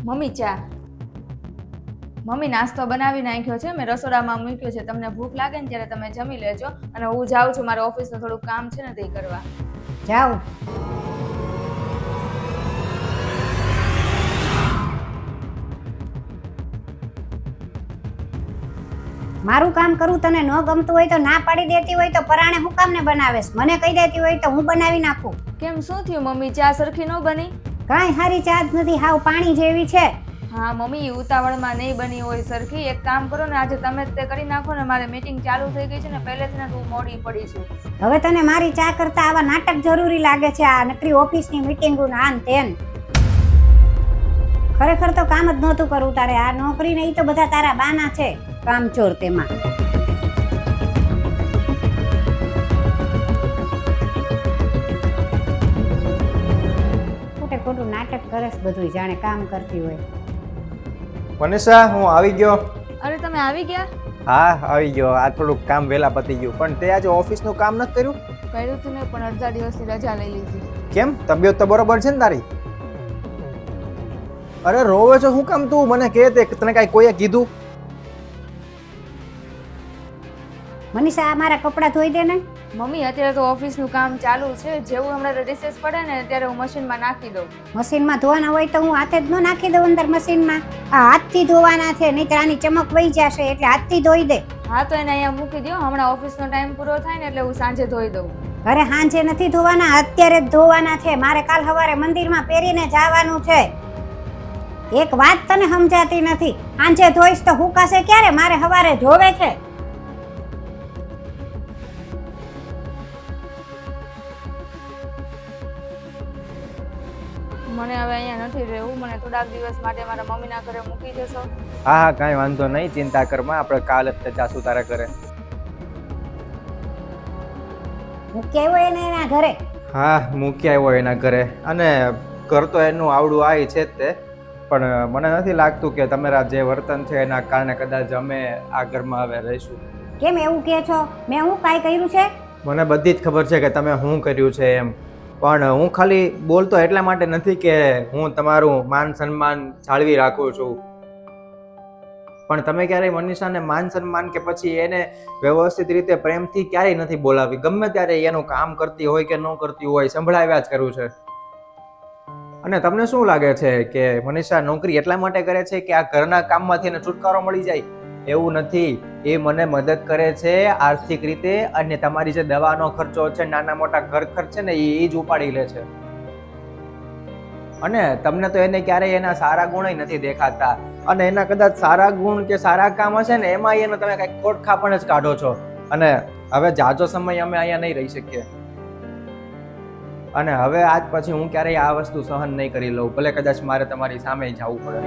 Mummy ચા. Mummy નાસ્તો બનાવી નાખ્યો છે, મેં રસોડામાં મૂક્યો છે. તમને ભૂખ લાગે ને ત્યારે તમે જમી લેજો અને હું જાઉં છું, મારે ઓફિસનું થોડું કામ છે ને તે કરવા. જાઓ. મારું કામ કરવું તને ન ગમતું હોય તો ના પાડી દેતી હોય તો પરાણે હું કામ ને બનાવેશ? મને કહી દેતી હોય તો હું બનાવી નાખું. કેમ શું થયું મમ્મી, ચા સરખી ન બની? કાંઈ હારી ચા જ નથી, હાવ પાણી જેવી છે. હા મમ્મી, ઉતાવળમાં નહીં બની હોય સરખી. એક કામ કરો ને, આજે તમે જ તે કરી નાખો ને. મારે મીટિંગ ચાલુ થઈ ગઈ છે ને પહેલેથી ને હું મોડી પડી છું. હવે તને મારી ચા કરતા આવા નાટક જરૂરી લાગે છે? આ નકરી ઓફિસની મીટિંગો આન તેન. ખરેખર તો કામ જ નહોતું કરવું તારે. આ નોકરી ને ઈ તો બધા તારા બાના છે, કામચોર તેમાં. ખોટે ખોટું નાટક કરેશ બધું, જાણે કામ કરતી હોય. મનીષા, હું આવી ગયો. અરે તમે આવી ગયા? હા આવી ગયો. આ થોડુંક કામ વહેલા પતી ગયું, પણ તે આજે ઓફિસનું કામ નથી કર્યું? કર્યું હતું ને, પણ અડધા દિવસની રજા લઈ લીધી. કેમ, તબિયત તો બરોબર છે ને તારી? અરે રોવે છો શું કામ? તું મને કહે તે તને કાંઈ કોઈએ કીધું? મનીષા, આ મારા કપડાં ધોઈ દે ને. મમ્મી અત્યારે તો ઓફિસનું કામ ચાલુ છે. જેવું હમણાં રિસેસ પડે ને ત્યારે હું મશીનમાં નાખી દઉં. મશીનમાં ધોવાના હોય તો હું હાથે જ ન નાખી દઉં અંદર મશીનમાં? આ હાથથી ધોવાના છે, નહીંતર આની ચમક વહી જશે, એટલે હાથથી ધોઈ દે. હા તો એને અહીંયા મૂકી દો. હમણાં ઓફિસનો ટાઈમ પૂરો થાય ને એટલે હું સાંજે ધોઈ દઉં. અરે હાંજે નથી ધોવાના, અત્યારે જ ધોવાના છે. મારે કાલ સવારે મંદિરમાં પહેરીને જવાનું છે. એક વાત તને સમજાતી નથી. હાંજે ધોઈશ તો હુકાશે ક્યારે? મારે સવારે ધોવે છે. મને હવે અહીંયા નથી રહેવું. મને થોડાક દિવસ માટે મારા મમ્મીના ઘરે મૂકી દેશો? હા હા, કાંઈ વાંધો નહીં, ચિંતા કરમાં. આપણે કાલ જ જાશું તારા ઘરે. મૂકી આવ્યો એને એના ઘરે? હા, મૂકી આવ્યો એના ઘરે. અને ઘર તો એનું આવડું આવી છે જ તે, પણ મને નથી લાગતું કે તમારા જે વર્તન છે એના કારણે કદાચ અમે આ ઘરમાં હવે રહીશું. કેમ એવું કહે છો? મેં હું કાંઈ કર્યું છે? મને બધી જ ખબર છે કે તમે શું કર્યું છે એમ, પણ હું ખાલી બોલતો એટલા માટે નથી કે હું તમારું માન સન્માન જાળવી રાખું છું. પણ તમે ક્યારેય મનીષાને માન સન્માન કે પછી એને વ્યવસ્થિત રીતે પ્રેમથી ક્યારેય નથી બોલાવી. ગમે ત્યારે એનું કામ કરતી હોય કે ન કરતી હોય સંભળાવ્યા જ કરવું છે. અને તમને શું લાગે છે કે મનીષા નોકરી એટલા માટે કરે છે કે આ ઘરના કામમાંથી એને છુટકારો મળી જાય? એવું નથી. એ મને મદદ કરે છે આર્થિક રીતે, અને તમારી જે દવાનો ખર્ચો છે, નાના મોટા ઘર ખર્ચ છે ને એ જ ઉપાડી લે છે. અને તમને તો એને ક્યારેય એના સારા ગુણ નથી દેખાતા, અને એના કદાચ સારા ગુણ કે સારા કામ હશે ને એમાં એને તમે કઈક ખોટખાપણ જ કાઢો છો. અને હવે જાજો સમય અમે અહીંયા નહીં રહી શકીએ, અને હવે આજ પછી હું ક્યારેય આ વસ્તુ સહન નહીં કરી લઉં, ભલે કદાચ મારે તમારી સામે જવું પડે.